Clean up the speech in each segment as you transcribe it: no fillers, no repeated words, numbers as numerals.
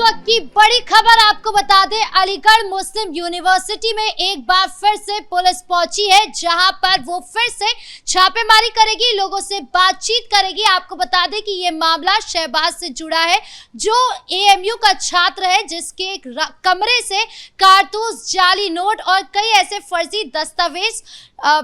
वक्त की बड़ी खबर आपको बता दें, अलीगढ़ मुस्लिम यूनिवर्सिटी में एक बार फिर से पुलिस पहुंची है, जहां पर वो फिर से छापेमारी करेगी, लोगों से बातचीत करेगी। आपको बता दें कि ये मामला शहबाज से जुड़ा है, जो एएमयू का छात्र है, जिसके एक कमरे से कारतूस, जाली नोट और कई ऐसे फर्जी दस्तावेज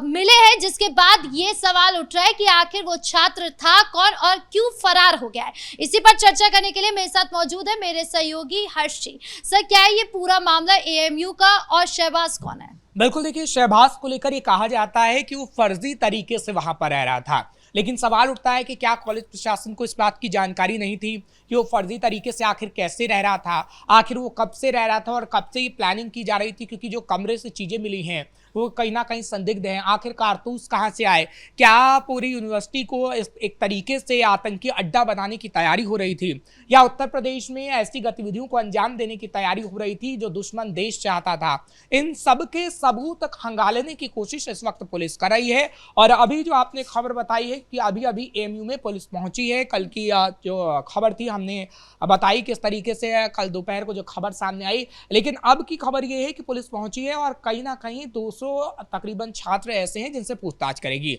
मिले हैं, जिसके बाद ये सवाल उठ रहा है कि आखिर वो छात्र था कौन और क्यों फरार हो गया है। इसी पर चर्चा करने के लिए मेरे साथ मौजूद है मेरे सहयोगी हर्ष जी। सर, क्या है ये पूरा मामला एएमयू का और शहबाज कौन है? बिल्कुल, देखिए, शहबाज को लेकर ये कहा जाता है कि वो फर्जी तरीके से वहां पर रह रहा था, लेकिन सवाल उठता है कि क्या कॉलेज प्रशासन को इस बात की जानकारी नहीं थी कि वो फर्जी तरीके से आखिर कैसे रह रहा था, आखिर वो कब से रह रहा था और कब से ये प्लानिंग की जा रही थी, क्योंकि जो कमरे से चीजें मिली हैं वो कहीं ना कहीं संदिग्ध हैं। आखिर कारतूस कहाँ से आए? क्या पूरी यूनिवर्सिटी को एक तरीके से आतंकी अड्डा बनाने की तैयारी हो रही थी, या उत्तर प्रदेश में ऐसी गतिविधियों को अंजाम देने की तैयारी हो रही थी जो दुश्मन देश चाहता था? इन सब के सबूत खंगालने की कोशिश इस वक्त पुलिस कर रही है। और अभी जो आपने खबर बताई है कि अभी अभी एएमयू में पुलिस पहुंची है, कल की जो खबर थी हमने बताई किस तरीके से कल दोपहर को जो खबर सामने आई, लेकिन अब की खबर ये है कि पुलिस पहुंची है और कहीं ना कहीं 200 तकरीबन छात्र ऐसे हैं जिनसे पूछताछ करेगी।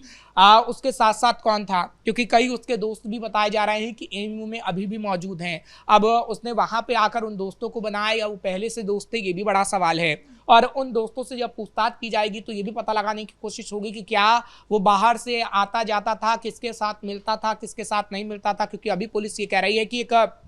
उसके साथ साथ कौन था, क्योंकि कई उसके दोस्त भी बताए जा रहे हैं कि एएमयू में अभी भी मौजूद हैं। अब उसने वहां पे आकर उन दोस्तों को बनाया या वो पहले से दोस्त थे, ये भी बड़ा सवाल है। और उन दोस्तों से जब पूछताछ की जाएगी तो ये भी पता लगाने की कोशिश होगी कि क्या वो बाहर से आता जाता था, किसके साथ मिलता था, किसके साथ नहीं मिलता था, क्योंकि अभी पुलिस ये कह रही है कि एक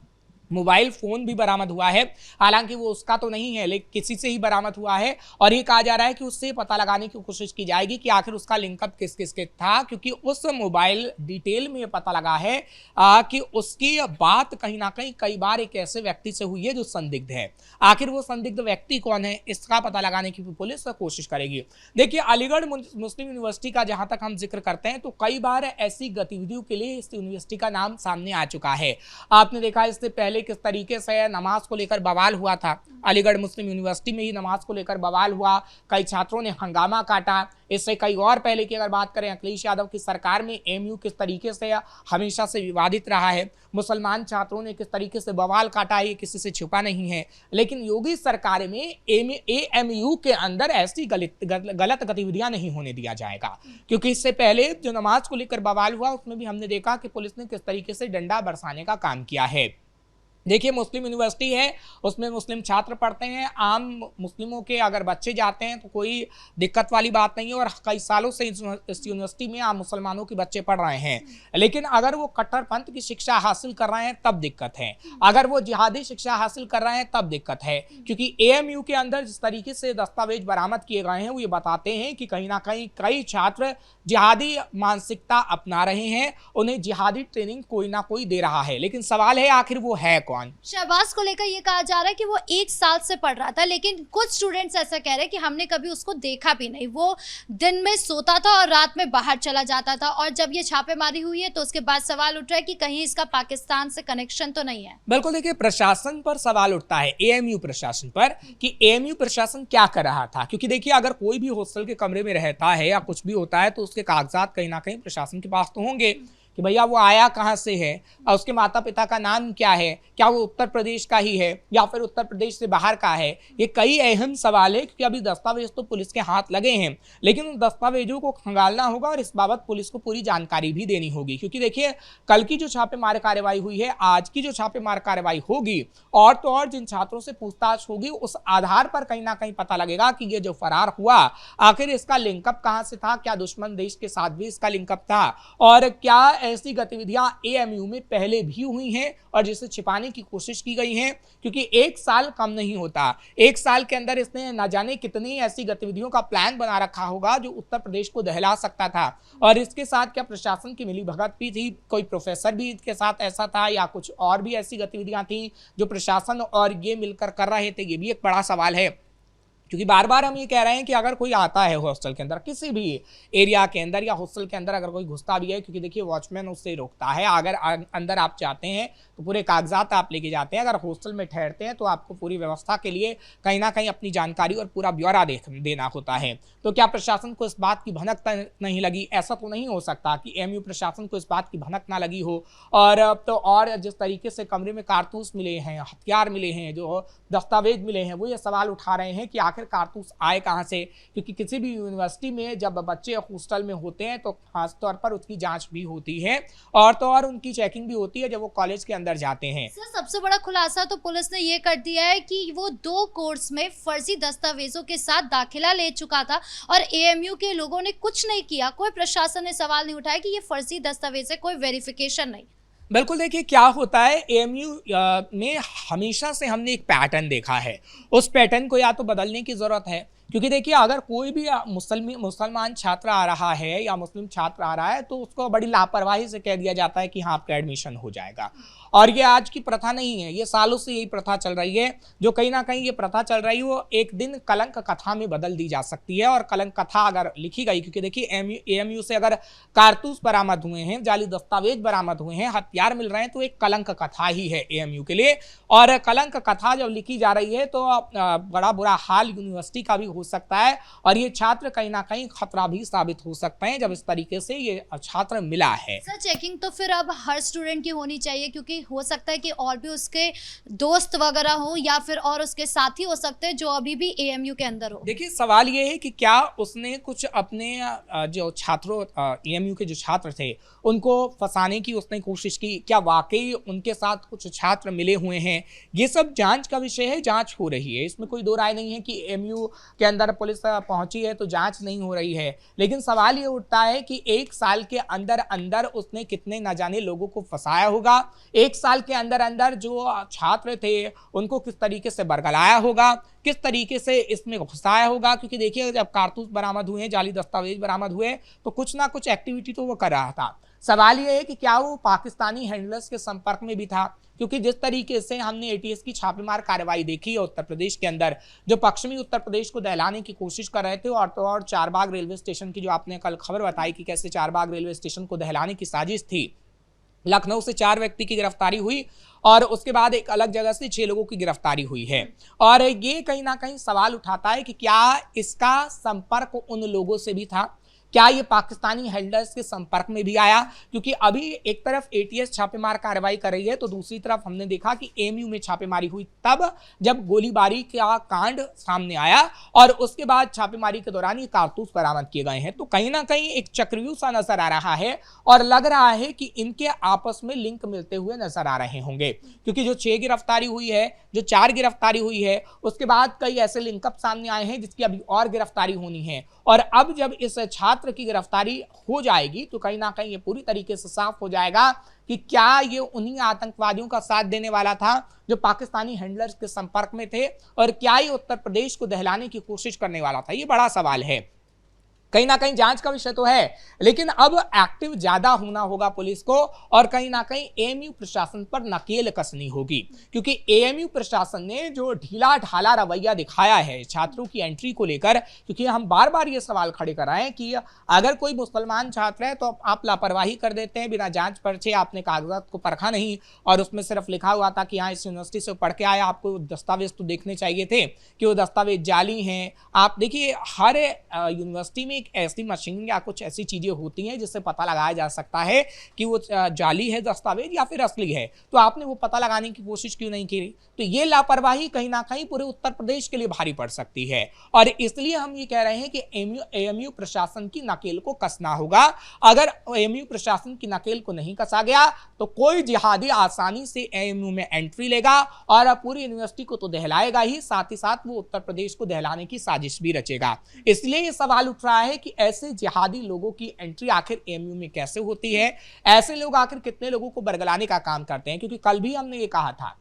मोबाइल फोन भी बरामद हुआ है। हालांकि वो उसका तो नहीं है, लेकिन किसी से ही बरामद हुआ है और ये कहा जा रहा है कि उससे पता लगाने की कोशिश की जाएगी कि आखिर उसका लिंकअप किस किस के था, क्योंकि उस मोबाइल डिटेल में पता लगा है कि उसकी बात कहीं ना कहीं कई बार एक ऐसे व्यक्ति से हुई है जो संदिग्ध है। आखिर वो संदिग्ध व्यक्ति कौन है, इसका पता लगाने की पुलिस कोशिश करेगी। देखिए, अलीगढ़ मुस्लिम यूनिवर्सिटी का जहां तक हम जिक्र करते हैं तो कई बार ऐसी गतिविधियों के लिए इस यूनिवर्सिटी का नाम सामने आ चुका है। आपने देखा इससे पहले किस तरीके से नमाज को लेकर बवाल हुआ था, अलीगढ़ मुस्लिम यूनिवर्सिटी में ही नमाज को लेकर बवाल हुआ, कई छात्रों ने हंगामा काटा। इससे कई और पहले की अगर बात करें, अखिलेश यादव की सरकार में एएमयू किस तरीके से हमेशा से विवादित रहा है, मुसलमान छात्रों ने किस तरीके से बवाल काटा, ये किसी से छुपा नहीं है। लेकिन योगी सरकार में एएमयू के अंदर ऐसी गलत गतिविधियां नहीं होने दिया जाएगा, क्योंकि इससे पहले जो नमाज को लेकर बवाल हुआ उसमें भी हमने देखा कि पुलिस ने किस तरीके से डंडा बरसाने का काम किया है। देखिए, मुस्लिम यूनिवर्सिटी है, उसमें मुस्लिम छात्र पढ़ते हैं, आम मुस्लिमों के अगर बच्चे जाते हैं तो कोई दिक्कत वाली बात नहीं है और कई सालों से इस यूनिवर्सिटी में आम मुसलमानों के बच्चे पढ़ रहे हैं। लेकिन अगर वो कट्टरपंथ की शिक्षा हासिल कर रहे हैं तब दिक्कत है, अगर वो जिहादी शिक्षा हासिल कर रहे हैं तब दिक्कत है, क्योंकि एएमयू के अंदर जिस तरीके से दस्तावेज बरामद किए गए हैं वो ये बताते हैं कि कहीं ना कहीं कई छात्र जिहादी मानसिकता अपना रहे हैं, उन्हें जिहादी ट्रेनिंग कोई ना कोई दे रहा है। लेकिन सवाल है आखिर वो है कौन? शहबाज को लेकर ये कहा जा रहा है कि वो 1 साल से पढ़ रहा था, लेकिन कुछ स्टूडेंट्स ऐसा कह रहे हैं कि हमने कभी उसको देखा भी नहीं, वो दिन में सोता था और रात में बाहर चला जाता था। और जब ये छापेमारी हुई है तो उसके बाद सवाल उठ रहा है कि कहीं इसका पाकिस्तान से कनेक्शन तो नहीं है। बिल्कुल, देखिए, प्रशासन पर सवाल उठता है, एएमयू प्रशासन पर, कि एएमयू प्रशासन क्या कर रहा था। क्योंकि देखिए, अगर कोई भी हॉस्टल के कमरे में रहता है या कुछ भी होता है तो उसके कागजात कहीं ना कहीं प्रशासन के पास तो होंगे कि भैया वो आया कहाँ से है और उसके माता पिता का नाम क्या है, क्या वो उत्तर प्रदेश का ही है या फिर उत्तर प्रदेश से बाहर का है। ये कई अहम सवाल है, क्योंकि अभी दस्तावेज तो पुलिस के हाथ लगे हैं, लेकिन उन दस्तावेजों को खंगालना होगा और इस बाबत पुलिस को पूरी जानकारी भी देनी होगी। क्योंकि देखिए, कल की जो छापेमार कार्रवाई हुई है, आज की जो छापेमार कार्रवाई होगी और तो और जिन छात्रों से पूछताछ होगी, उस आधार पर कहीं ना कहीं पता लगेगा कि ये जो फरार हुआ आखिर इसका लिंकअप कहाँ से था, क्या दुश्मन देश के साथ भी इसका लिंकअप था, और क्या ऐसी गतिविधियां एएमयू में पहले भी हुई हैं और जिसे छिपाने की कोशिश की गई है। क्योंकि 1 साल कम नहीं होता, 1 साल के अंदर इसने न जाने कितनी ऐसी गतिविधियों का प्लान बना रखा होगा जो उत्तर प्रदेश को दहला सकता था। और इसके साथ क्या प्रशासन की मिलीभगत भी थी, कोई प्रोफेसर भी इसके साथ ऐसा था, या कुछ और भी ऐसी गतिविधियां थी जो प्रशासन और ये मिलकर कर रहे थे, ये भी एक बड़ा सवाल है। क्योंकि बार बार हम ये कह रहे हैं कि अगर कोई आता है हॉस्टल के अंदर, किसी भी एरिया के अंदर या हॉस्टल के अंदर अगर कोई घुसता भी है, क्योंकि देखिए वॉचमैन उससे रोकता है, अगर अंदर आप जाते हैं तो पूरे कागजात आप लेके जाते हैं, अगर हॉस्टल में ठहरते हैं तो आपको पूरी व्यवस्था के लिए कहीं ना कहीं अपनी जानकारी और पूरा ब्यौरा देना होता है। तो क्या प्रशासन को इस बात की भनक नहीं लगी? ऐसा तो नहीं हो सकता कि एएमयू प्रशासन को इस बात की भनक ना लगी हो। और जिस तरीके से कमरे में कारतूस मिले हैं, हथियार मिले हैं, जो दस्तावेज मिले हैं, वो ये सवाल उठा रहे हैं कि आखिर कारतूस आए कहां से। क्योंकि किसी भी यूनिवर्सिटी में जब बच्चे हॉस्टल में होते हैं तो खासतौर पर उसकी जांच भी होती है और तो और उनकी चेकिंग भी होती है जब वो कॉलेज के अंदर जाते हैं। सर, सबसे बड़ा खुलासा तो पुलिस ने ये कर दिया है कि वो 2 कोर्स में फर्जी दस्तावेजों के साथ दाखिला ले चुका था और एएमयू के लोगों ने कुछ नहीं किया। कोई प्रशासन ने सवाल नहीं उठाया कि ये फर्जी दस्तावेज है, कोई वेरिफिकेशन नहीं। बिल्कुल, देखिए क्या होता है, एएमयू में हमेशा से हमने एक पैटर्न देखा है, उस पैटर्न को या तो बदलने की ज़रूरत है। क्योंकि देखिए अगर कोई भी मुसलमान छात्र आ रहा है या मुस्लिम छात्र आ रहा है तो उसको बड़ी लापरवाही से कह दिया जाता है कि हाँ आपका एडमिशन हो जाएगा। और ये आज की प्रथा नहीं है, ये सालों से यही प्रथा चल रही है। जो कहीं ना कहीं ये प्रथा चल रही है वो एक दिन कलंक कथा में बदल दी जा सकती है। और कलंक कथा अगर लिखी गई, क्योंकि देखिए एएमयू से अगर कारतूस बरामद हुए हैं, जाली दस्तावेज बरामद हुए हैं, हथियार मिल रहे हैं, तो एक कलंक कथा ही है एएमयू के लिए। और कलंक कथा जब लिखी जा रही है तो बड़ा बुरा हाल यूनिवर्सिटी का भी हो सकता है और ये छात्र कहीं ना कहीं खतरा भी साबित हो सकते हैं जब इस तरीके से ये छात्र मिला है। सर, चेकिंग तो फिर अब हर स्टूडेंट की होनी चाहिए, क्योंकि हो सकता है कि और भी उसके दोस्त वगैरह हो या फिर और उसके साथी हो सकते हैं जो अभी भी एएमयू के अंदर हो। देखिए सवाल ये है कि क्या उसने कुछ अपने जो छात्रों एएमयू के जो छात्र थे उनको फंसाने की उसने कोशिश की? क्या वाकई उनके साथ कुछ छात्र मिले हुए हैं? ये सब जांच का विषय है, जांच हो रही है, इसमें कोई दो राय नहीं है कि एएमयू के अंदर पुलिस पहुंची है तो जांच नहीं हो रही है। लेकिन सवाल ये उठता है कि 1 साल के अंदर अंदर उसने कितने न जाने लोगों को फंसाया होगा, 1 साल के अंदर अंदर जो छात्र थे उनको किस तरीके से बरगलाया होगा, किस तरीके से इसमें घुसाया होगा। क्योंकि देखिए जब कारतूस बरामद हुए, जाली दस्तावेज बरामद हुए तो कुछ ना कुछ एक्टिविटी तो वो कर रहा था। सवाल ये है कि क्या वो पाकिस्तानी हैंडलर्स के संपर्क में भी था? क्योंकि जिस तरीके से हमने एटीएस की छापेमार कार्रवाई देखी है उत्तर प्रदेश के अंदर, जो पश्चिमी उत्तर प्रदेश को दहलाने की कोशिश कर रहे थे, और तो और चारबाग रेलवे स्टेशन की जो आपने कल खबर बताई कि कैसे चारबाग रेलवे स्टेशन को दहलाने की साजिश थी। लखनऊ से 4 व्यक्ति की गिरफ्तारी हुई और उसके बाद एक अलग जगह से 6 लोगों की गिरफ्तारी हुई है। और ये कहीं ना कहीं सवाल उठाता है कि क्या इसका संपर्क उन लोगों से भी था, क्या ये पाकिस्तानी हेल्डर्स के संपर्क में भी आया? क्योंकि अभी एक तरफ एटीएस छापेमार कार्रवाई कर रही है तो दूसरी तरफ हमने देखा कि एएमयू में छापेमारी हुई तब जब गोलीबारी का कांड सामने आया और उसके बाद छापेमारी के दौरान ये कारतूस बरामद किए गए हैं। तो कहीं ना कहीं एक चक्रव्यूह सा नजर आ रहा है और लग रहा है कि इनके आपस में लिंक मिलते हुए नजर आ रहे होंगे। क्योंकि जो 6 गिरफ्तारी हुई है, जो 4 गिरफ्तारी हुई है, उसके बाद कई ऐसे लिंकअप सामने आए हैं जिसकी अभी और गिरफ्तारी होनी है। और अब जब इस छात्र की गिरफ्तारी हो जाएगी तो कहीं ना कहीं ये पूरी तरीके से साफ हो जाएगा कि क्या ये उन्हीं आतंकवादियों का साथ देने वाला था जो पाकिस्तानी हैंडलर्स के संपर्क में थे, और क्या ये उत्तर प्रदेश को दहलाने की कोशिश करने वाला था। ये बड़ा सवाल है, कहीं ना कहीं जांच का विषय तो है, लेकिन अब एक्टिव ज्यादा होना होगा पुलिस को और कहीं ना कहीं एएमयू प्रशासन पर नकेल कसनी होगी। क्योंकि एएमयू प्रशासन ने जो ढीला ढाला रवैया दिखाया है छात्रों की एंट्री को लेकर, क्योंकि हम बार बार ये सवाल खड़े कर रहे हैं कि अगर कोई मुसलमान छात्र है तो आप लापरवाही कर देते हैं, बिना जांच परचे आपने कागजात को परखा नहीं और उसमें सिर्फ लिखा हुआ था कि यहाँ इस यूनिवर्सिटी से पढ़ के आया, आपको दस्तावेज तो देखने चाहिए थे कि वो दस्तावेज जाली हैं। आप देखिए हर यूनिवर्सिटी में ऐसी मशीन या कुछ ऐसी चीजें होती हैं जिससे पता लगाया जा सकता है कि वो जाली है दस्तावेज या फिर असली है, तो आपने वो पता लगाने की कोशिश क्यों नहीं की? तो ये लापरवाही कहीं ना कहीं पूरे उत्तर प्रदेश के लिए भारी पड़ सकती है और इसलिए हम ये कह रहे हैं कि एएमयू प्रशासन की नकेल को कसना होगा। अगर एएमयू प्रशासन की नकेल को नहीं कसा गया तो कोई जिहादी आसानी से एएमयू में एंट्री लेगा और पूरी यूनिवर्सिटी को तो दहलाएगा ही, साथ ही साथ वो उत्तर प्रदेश को दहलाने की साजिश भी रचेगा। इसलिए ये सवाल उठ रहा है कि ऐसे जिहादी लोगों की एंट्री आखिर एएमयू में कैसे होती है, ऐसे लोग आखिर कितने लोगों को बरगलाने का काम करते हैं। क्योंकि कल भी हमने ये कहा था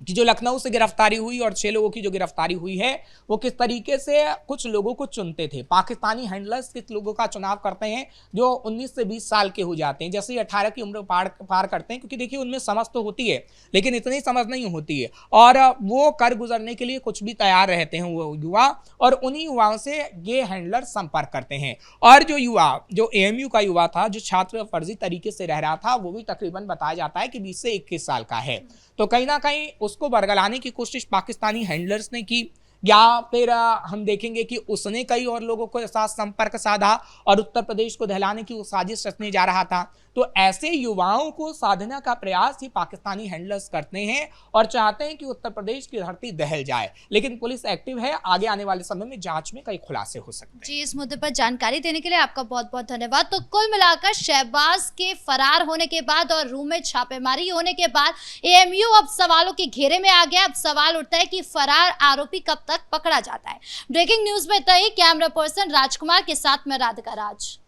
कि जो लखनऊ से गिरफ्तारी हुई और 6 लोगों की जो गिरफ्तारी हुई है वो किस तरीके से कुछ लोगों को चुनते थे। पाकिस्तानी हैंडलर्स किस लोगों का चुनाव करते हैं जो 19 से 20 साल के हो जाते हैं, जैसे 18 की उम्र पार करते हैं, क्योंकि देखिए उनमें समझ तो होती है लेकिन इतनी समझ नहीं होती है और वो कर गुजरने के लिए कुछ भी तैयार रहते हैं वो युवा, और उन्हीं युवाओं से ये हैंडलर संपर्क करते हैं। और जो युवा, जो एएमयू का युवा था, जो छात्र फर्जी तरीके से रह रहा था, वो भी तकरीबन बताया जाता है कि 20 से 21 साल का है। तो कहीं ना कहीं उसको बरगलाने की कोशिश पाकिस्तानी हैंडलर्स ने की, या फिर हम देखेंगे कि उसने कई और लोगों के साथ संपर्क साधा और उत्तर प्रदेश को दहलाने की वो साजिश रचने जा रहा था। तो ऐसे युवाओं को साधना का प्रयास ही पाकिस्तानी हैंडलर्स करते हैं और चाहते हैं कि उत्तर प्रदेश की धरती दहल जाए, लेकिन पुलिस एक्टिव है। आगे आने वाले समय में जांच में कई खुलासे हो सकते हैं। जी, इस मुद्दे पर जानकारी देने के लिए आपका बहुत बहुत धन्यवाद। तो कुल मिलाकर शहबाज के फरार होने के बाद और रूम में छापेमारी होने के बाद एएमयू अब सवालों के घेरे में आ गया। अब सवाल उठता है कि फरार आरोपी कब तक पकड़ा जाता है। ब्रेकिंग न्यूज में इतना ही। कैमरा पर्सन राजकुमार के साथ मैं राधिका राज।